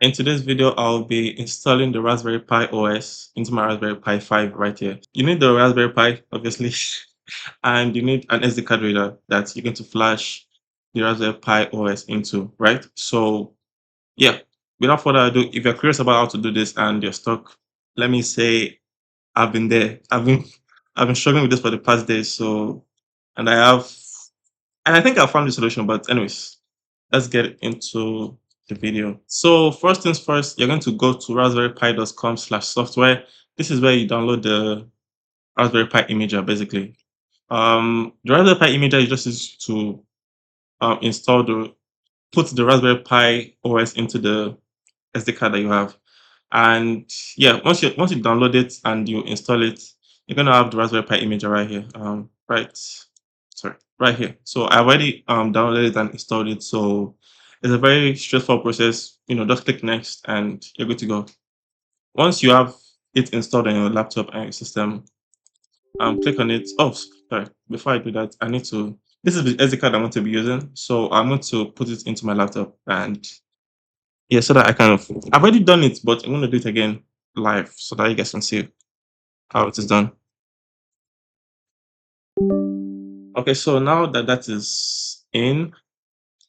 In today's video, I'll be installing the Raspberry Pi OS into my Raspberry Pi 5 right here. You need the Raspberry Pi, obviously, and you need an SD card reader that you're going to flash the Raspberry Pi OS into, right? So, yeah, without further ado, if you're curious about how to do this and you're stuck, let me say I've been there. I've been struggling with this for the past days. So, and I have, and I think I found the solution. But anyways, let's get into the video. So first things first, you're going to go to raspberrypi.com/software. This is where you download the Raspberry Pi imager basically. The Raspberry Pi imager is just used to install the put the Raspberry Pi OS into the SD card that you have. And yeah, once you download it and you install it, you're gonna have the Raspberry Pi imager right here. Right here. So I already downloaded it and installed it. So it's a very straightforward process. Just click next and you're good to go. Once you have it installed on your laptop and your system, click on it. Oh, sorry. Before I do that, I need to. This is the SD card I'm going to be using. So I'm going to put it into my laptop and yeah, so that I kind of. I've already done it, but I'm going to do it again live so that you guys can see how it is done. Okay, so now that that is in,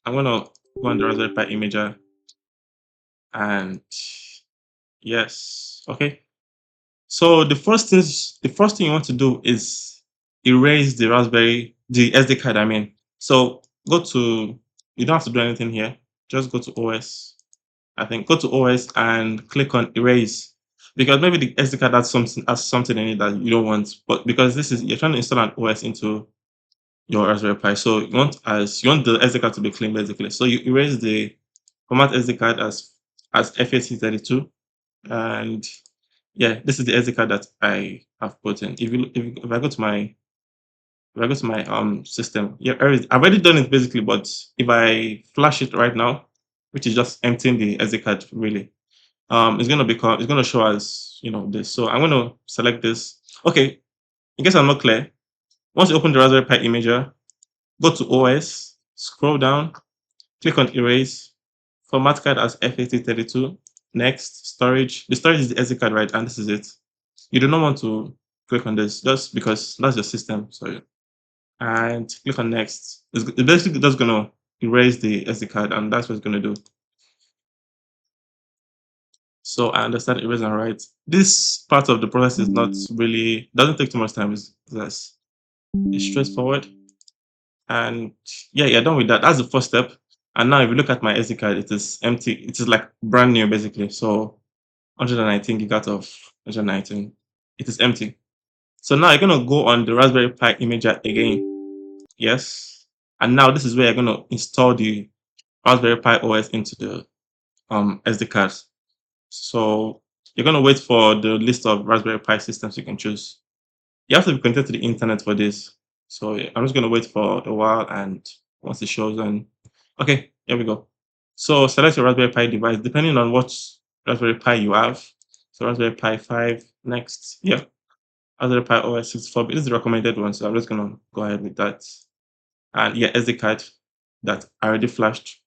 I'm gonna go on the Raspberry Pi imager and yes, okay. So the first thing you want to do is erase the SD card. I mean, so go to. You don't have to do anything here. Just go to OS. I think go to OS and click on erase because maybe the SD card has something in it that you don't want. But because this is you're trying to install an OS into your Raspberry Pi. So you want the SD card to be clean basically. So you erase the format SD card as FAT32, and yeah, this is the SD card that I have put in. If I go to my system, yeah, I've already done it basically. But if I flash it right now, which is just emptying the SD card really, it's gonna show us this. So I'm gonna select this. Okay, in case I'm not clear, once you open the Raspberry Pi imager, go to OS, scroll down, click on erase, format card as FAT32. Next, storage. The storage is the SD card, right? And this is it. You do not want to click on this just because that's your system. Sorry. And click on next. It's basically just going to erase the SD card, and that's what it's going to do. So I understand erase and write. This part of the process is not really, doesn't take too much time. It's straightforward. And yeah, you're done with that. That's the first step. And now if you look at my SD card, it is empty. It is like brand new basically. So 119 gigabytes of 119. It is empty. So now you're gonna go on the Raspberry Pi imager again. Yes. And now this is where you're gonna install the Raspberry Pi OS into the SD cards. So you're gonna wait for the list of Raspberry Pi systems you can choose. You have to be connected to the internet for this. So yeah, I'm just gonna wait for a while, and once it shows, then okay, here we go. So select your Raspberry Pi device depending on what Raspberry Pi you have. So Raspberry Pi 5 next. Yeah, Raspberry Pi OS 64. This is the recommended one, so I'm just gonna go ahead with that. And yeah, SD card that I already flashed.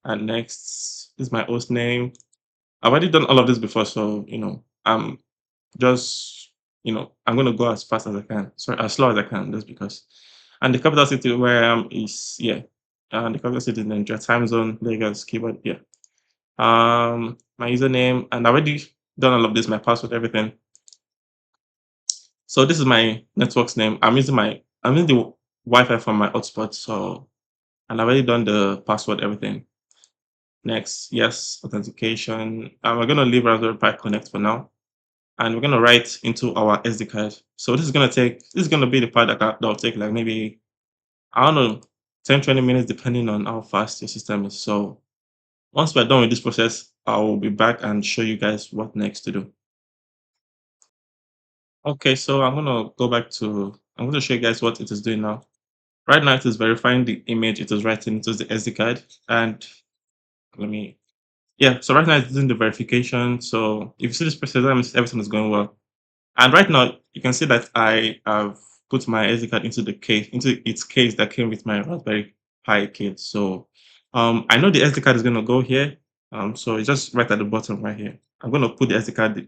And next is my host name. I've already done all of this before, so I'm just I'm gonna go as fast as I can. Sorry, as slow as I can, just because. And the capital city where I am is yeah. And the capital city is Nigeria, time zone, Lagos, keyboard, yeah. My username, and I already done all of this, my password, everything. So this is my network's name. I'm using the Wi-Fi from my hotspot, so and I've already done the password, everything. Next, yes, authentication. We're gonna leave Raspberry Pi Connect for now, and we're gonna write into our SD card. So this is gonna be the part that'll take like maybe I don't know 10-20 minutes depending on how fast your system is. So once we're done with this process, I will be back and show you guys what next to do. Okay, so I'm gonna show you guys what it is doing now. Right now it is verifying the image it is writing into the SD card. And let me yeah, so right now it's doing the verification. So if you see this process, that means everything is going well. And right now, you can see that I have put my SD card into its case that came with my Raspberry Pi kit. So I know the SD card is going to go here. So it's just right at the bottom right here. I'm going to put the SD card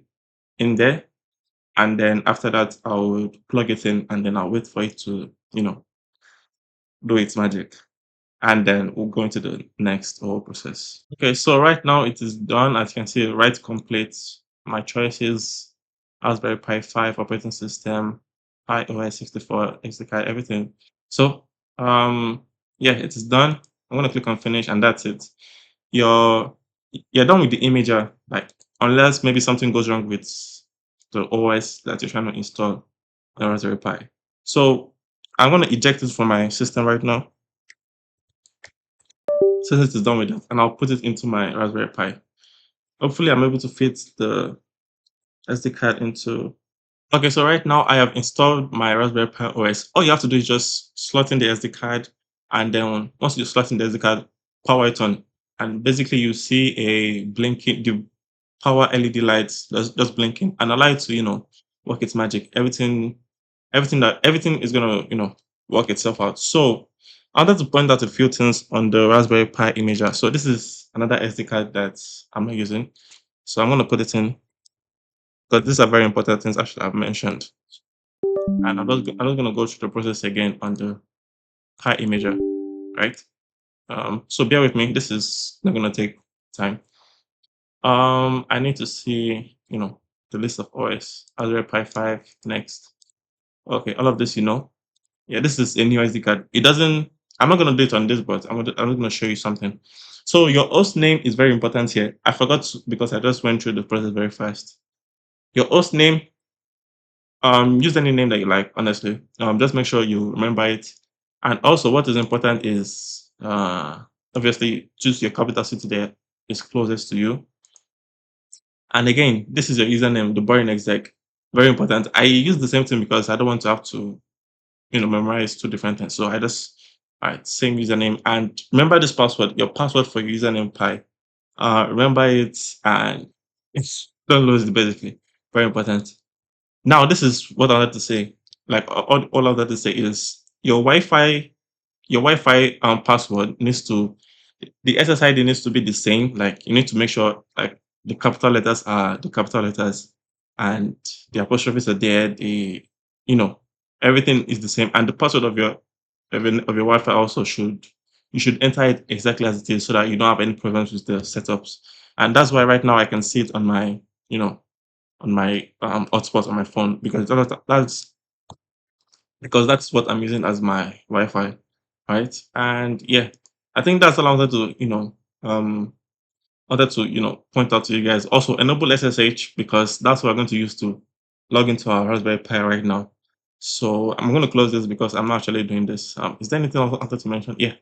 in there, and then after that, I'll plug it in, and then I'll wait for it to, do its magic. And then we'll go into the next whole process. Okay, so right now it is done. As you can see, write complete. My choices: Raspberry Pi 5 operating system, Pi OS 64, XDK, everything. So yeah, it is done. I'm gonna click on finish, and that's it. You're you're done with the imager, like unless maybe something goes wrong with the OS that you're trying to install on Raspberry Pi. So I'm gonna eject it from my system right now. Since it is done with that, and I'll put it into my Raspberry Pi. Hopefully, I'm able to fit the SD card into. Okay, so right now I have installed my Raspberry Pi OS. All you have to do is just slot in the SD card, and then once you slot in the SD card, power it on, and basically you see a blinking, the power LED lights just blinking, and allow it to work its magic. Everything is gonna work itself out. So I wanted to point out a few things on the Raspberry Pi imager. So this is another SD card that I'm not using. So I'm gonna put it in because these are very important things actually I've mentioned. And I'm just gonna go through the process again on the Pi imager, right? So bear with me. This is not gonna take time. I need to see, the list of OS. Raspberry Pi 5 next. Okay, all of this, Yeah, this is a new SD card. It doesn't. I'm not gonna do it on this, but I'm gonna show you something. So your host name is very important here. I forgot because I just went through the process very fast. Your host name, use any name that you like. Honestly, just make sure you remember it. And also, what is important is obviously choose your capital city that is closest to you. And again, this is your username, the boring exec. Very important. I use the same thing because I don't want to have to memorize two different things. So I just, all right, same username. And remember this password, your password for your username Pi. Remember it and don't lose it basically. Very important. Now, this is what I wanted to say. Like all I wanted to say is your Wi-Fi password needs to the SSID needs to be the same. Like you need to make sure like the capital letters are the capital letters and the apostrophes are there. You know everything is the same, and the password of your Wi-Fi also should enter it exactly as it is so that you don't have any problems with the setups. And that's why right now I can see it on my you know on my hotspot on my phone that's what I'm using as my Wi-Fi, right? And yeah, I think that's all I wanted to point out to you guys. Also, enable SSH because that's what we're going to use to log into our Raspberry Pi right now. So I'm going to close this because I'm not actually doing this. Is there anything else I wanted to mention? Yeah,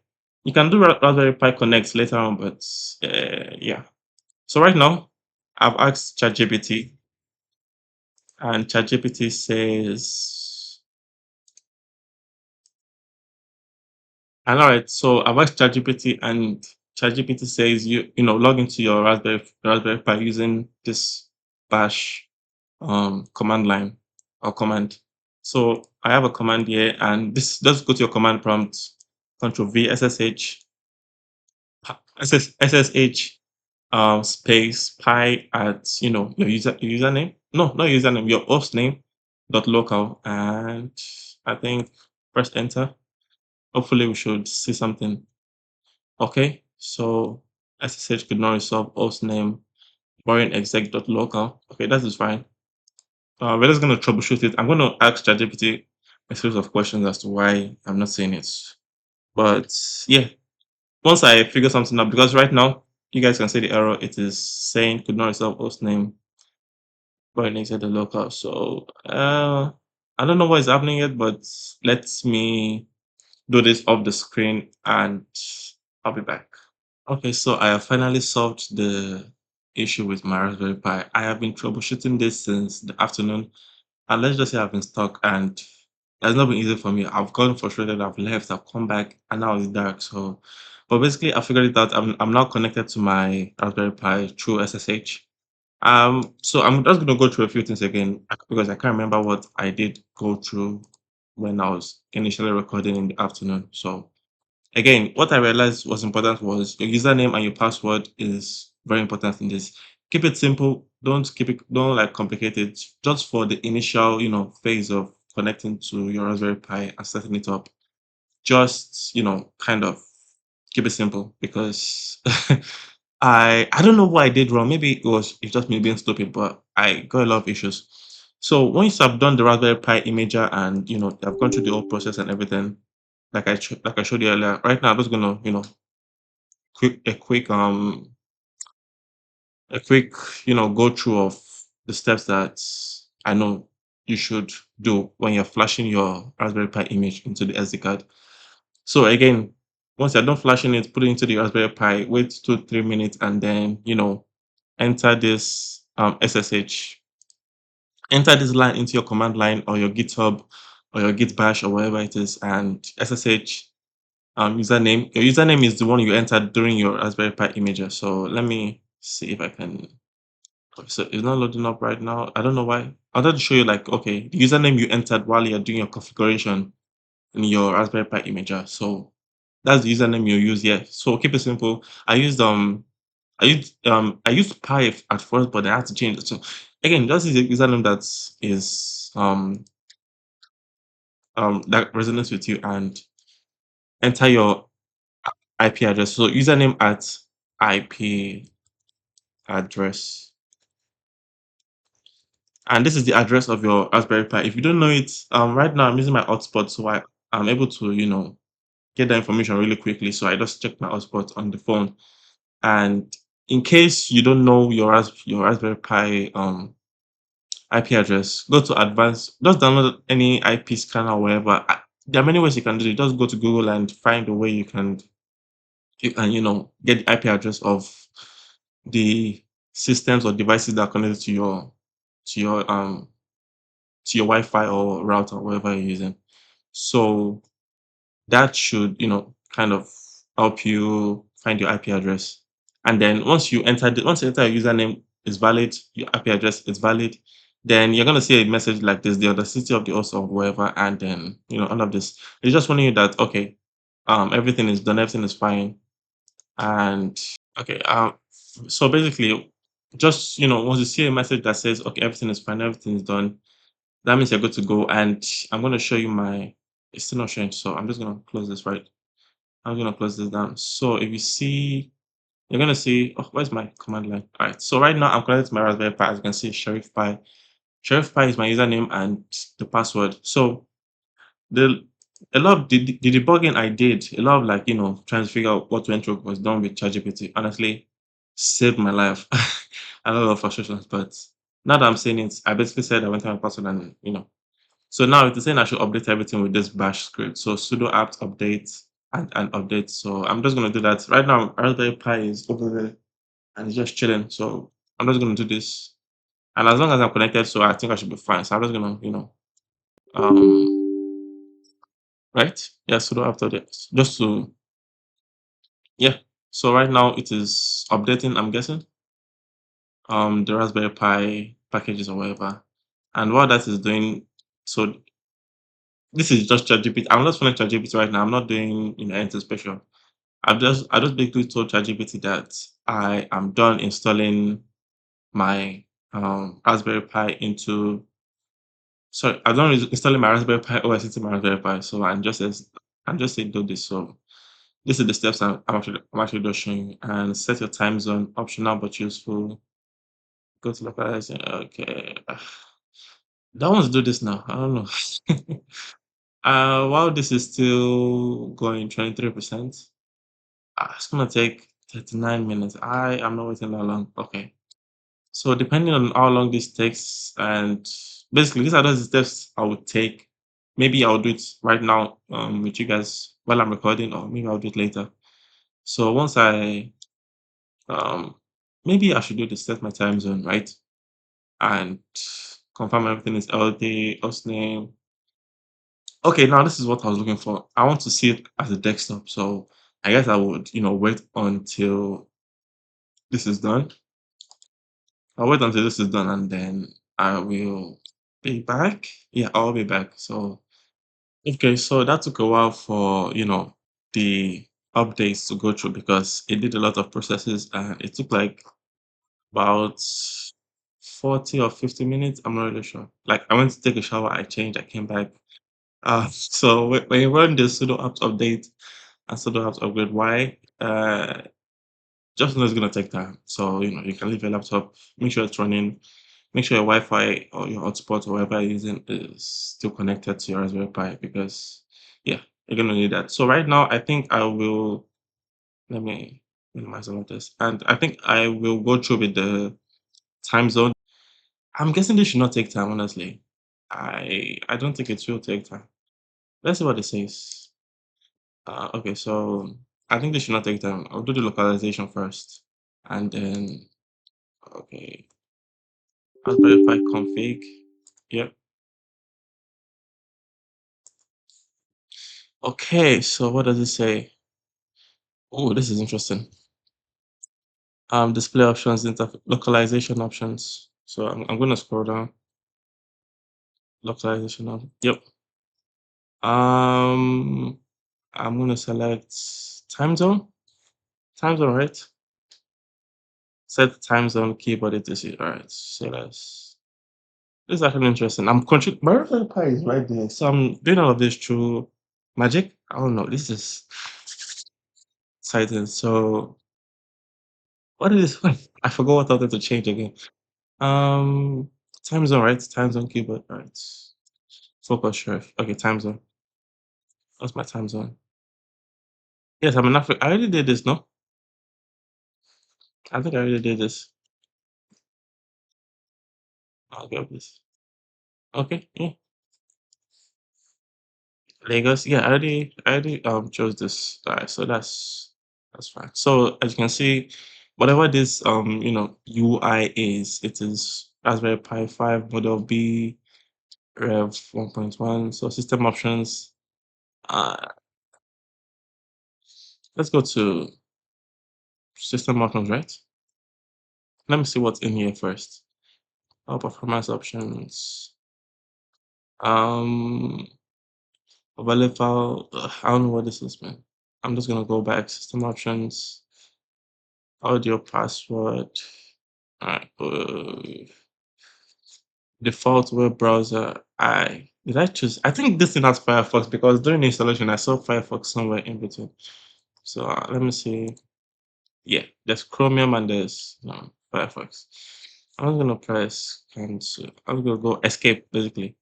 you can do Raspberry Pi Connect later on, but yeah. So right now, I've asked ChatGPT, and ChatGPT says. And all right, so I've asked ChatGPT, and ChatGPT says log into your Raspberry Pi using this bash command line or command. So I have a command here, and this just go to your command prompt, Control V SSH space pi at your username. No, not username, your host name dot local, and I think press enter. Hopefully we should see something. Okay, so SSH could not resolve host name boring exec.local. Okay, that is fine. We're just going to troubleshoot it. I'm going to ask ChatGPT a series of questions as to why I'm not seeing it. But yeah, once I figure something out, because right now you guys can see the error. It is saying could not resolve host name boring exec.local. So I don't know what is happening yet, but let me do this off the screen and I'll be back. Okay, so I have finally solved the issue with my Raspberry Pi. I have been troubleshooting this since the afternoon, and let's just say I've been stuck, and it's not been easy for me. I've gotten frustrated, I've left, I've come back, and now it's dark. So, but basically, I figured it out. I'm now connected to my Raspberry Pi through SSH. So I'm just gonna go through a few things again because I can't remember what I did go through when I was initially recording in the afternoon. So again, what I realized was important was your username and your password is very important in this. Keep it simple. Don't like complicate it. Just for the initial, phase of connecting to your Raspberry Pi and setting it up. Just, kind of keep it simple because I don't know what I did wrong. Maybe it's just me being stupid, but I got a lot of issues. So once I've done the Raspberry Pi imager and I've gone through the whole process and everything, like I showed you earlier. Right now, I'm just gonna quick a quick um a quick go through of the steps that I know you should do when you're flashing your Raspberry Pi image into the SD card. So again, once you're done flashing it, put it into the Raspberry Pi, wait 2 3 minutes, and then enter this SSH. Enter this line into your command line or your GitHub or your Git Bash or wherever it is, and SSH username. Your username is the one you entered during your Raspberry Pi imager. So let me see if I can. Okay, so it's not loading up right now. I don't know why. I'll try to show you like okay, the username you entered while you're doing your configuration in your Raspberry Pi imager. So that's the username you use here. So keep it simple. I used Pi at first, but I had to change it. So again, this is a username that is that resonates with you and enter your IP address. So username at IP address. And this is the address of your Raspberry Pi. If you don't know it, right now I'm using my hotspot, so I'm able to, get that information really quickly. So I just check my hotspot on the phone. And in case you don't know your Raspberry Pi IP address, go to advanced, just download any IP scanner or wherever. There are many ways you can do it. Just go to Google and find a way you can get the IP address of the systems or devices that are connected to your um to your Wi-Fi or router, whatever you're using. So that should, kind of help you find your IP address. And then once you enter your username is valid, your IP address is valid, then you're gonna see a message like this, the audacity of the host or whoever, and then all of this. It's just warning you that okay, everything is done, everything is fine. And okay, so basically just once you see a message that says okay, everything is fine, everything is done, that means you're good to go. And I'm going to show you it's still not showing. So I'm just going to close this, right? I'm going to close this down. So if you see, you're going to see, oh, where's my command line? All right. So right now I'm connected to my Raspberry Pi. As you can see, Sheriff Pi. Sheriff Pi is my username and the password. So the a lot of the debugging I did, a lot of like, trying to figure out what went wrong was done with ChatGPT. Honestly, saved my life. A lot of frustrations. But now that I'm saying it, I basically said I went to my password and, so now it's saying I should update everything with this bash script. So sudo apt update and update. So I'm just gonna do that. Right now Raspberry Pi is over there and it's just chilling. So I'm just gonna do this. And as long as I'm connected, so I think I should be fine. So I'm just gonna, right? Yeah, sudo apt update. Just to yeah. So right now it is updating, I'm guessing, the Raspberry Pi packages or whatever. And what that is doing, so this is just ChatGPT. I'm not running ChatGPT right now. I'm not doing anything special. I just basically told ChatGPT that I am done installing my Raspberry Pi into sorry, I'm done installing my Raspberry Pi OS into my Raspberry Pi. So I'm just saying do this. So this is the steps I'm actually just showing you. And set your time zone, optional but useful. Go to localizing. Okay. That one's do this now. I don't know. While this is still going 23%. It's gonna take 39 minutes. I am not waiting that long. Okay. So depending on how long this takes, and basically these are those steps I would take. Maybe I'll do it right now with you guys while I'm recording, or maybe I'll do it later. So once I um maybe I should do the set my time zone, right? And confirm everything is LD, host name. Okay, now this is what I was looking for. I want to see it as a desktop. So I guess I would, wait until this is done. I'll wait until this is done and then I will be back. Yeah, I'll be back. So, okay, so that took a while for, the updates to go through because it did a lot of processes and it took like about 40 or 50 minutes. I'm not really sure. Like I went to take a shower, I changed, I came back. So when you run the sudo apt update and sudo apt upgrade, why? Just know it's gonna take time. So you can leave your laptop, make sure it's running, make sure your Wi-Fi or your hotspot or whatever you're using is still connected to your Raspberry Pi because yeah, you're gonna need that. So right now, I think I will let me minimize all of this, and I think I will go through with the time zone. I'm guessing this should not take time, honestly. I don't think it will take time. Let's see what it says. Okay, so I think this should not take time. I'll do the localization first, and then okay, Raspberry Pi config. Yep. Okay, so what does it say? Oh, this is interesting. Display options, localization options. So I'm gonna scroll down. Localization of yep. Um, I'm gonna select time zone. Time zone, right? Set time zone keyboard etc. All right. So this is actually interesting. My Raspberry Pi is right there. So I'm doing all of this through Magic. I don't know. This is exciting. So what is this? I forgot what I wanted to change again. Um, time zone, right? Time zone keyboard, right? Focus shift. Okay, time zone. What's my time zone? Yes, I'm in Africa. I already did this, no? I think I already did this. I'll go with this. Okay, yeah. Lagos. Yeah, I already chose this. Alright, so that's fine. So as you can see, whatever this UI is, it is Raspberry Pi 5 Model B Rev 1.1. So system options. Uh let's go to system options, right? Let me see what's in here first. All performance options. Um Available. I don't know what this is, man. I'm just gonna go back. System options, audio password. Alright. Default web browser. I did I choose? I think this thing has Firefox because during the installation I saw Firefox somewhere in between. So let me see. Yeah, there's Chromium and there's Firefox. I'm gonna press cancel. I'm gonna go escape basically.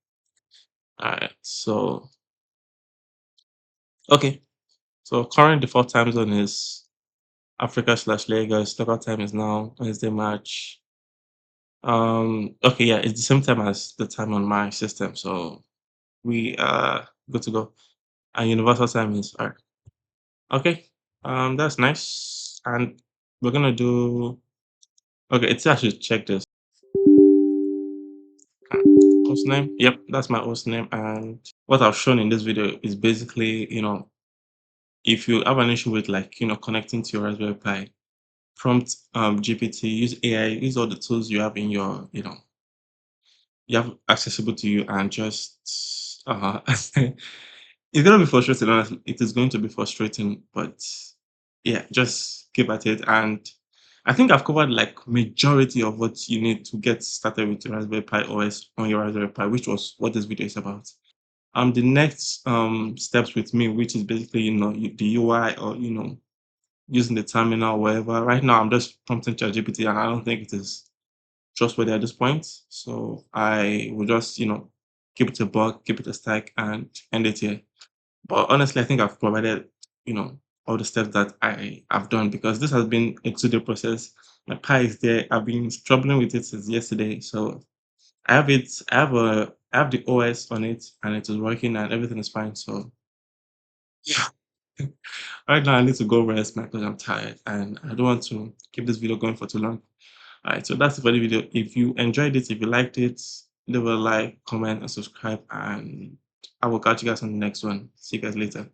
Alright. So okay. So current default time zone is Africa/Lagos. Local time is now Wednesday, March. Okay, yeah, it's the same time as the time on my system, so we are good to go. And universal time is alright. Okay, that's nice. And we're gonna do. Okay, it's actually check this. Host name. Yep, that's my host name. And what I've shown in this video is basically, if you have an issue with like, connecting to your Raspberry Pi, prompt GPT, use AI, use all the tools you have in your, you have accessible to you and just it's gonna be frustrating, honestly. It is going to be frustrating, but yeah, just keep at it. And I think I've covered like majority of what you need to get started with your Raspberry Pi OS on your Raspberry Pi, which was what this video is about. The next steps with me, which is basically the UI or using the terminal or whatever. Right now, I'm just prompting ChatGPT, and I don't think it is trustworthy at this point. So I will just, keep it a bug, keep it a stack, and end it here. But honestly, I think I've provided, all the steps that I have done because this has been a 2-day process. My Pi is there. I've been struggling with it since yesterday. So I have it, I have the OS on it and it is working and everything is fine. So yeah. Right now I need to go rest man because I'm tired and I don't want to keep this video going for too long. All right, so that's it for the video. If you enjoyed it, if you liked it, leave a like, comment, and subscribe. And I will catch you guys on the next one. See you guys later.